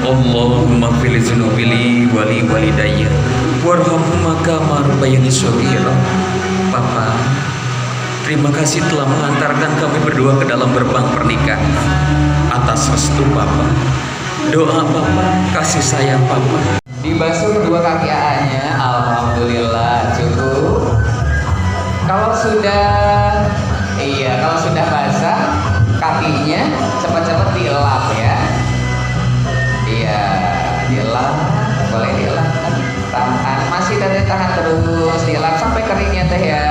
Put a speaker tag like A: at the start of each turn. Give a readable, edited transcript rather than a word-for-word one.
A: Allahumma fil dzunubili wali walidayya warhamhuma kama rabbayani shaghira. Papa, terima kasih telah mengantarkan kami berdua ke dalam gerbang pernikahan. Atas restu Papa, doa Papa, kasih sayang Papa.
B: Dibasuh kedua kaki AA-nya, alhamdulillah cukup. Kalau sudah basah kakinya cepat-cepat dilap ya. Iya, dilap, boleh dilap. Tahan, masih tahan terus dilap sampai keringnya teh ya.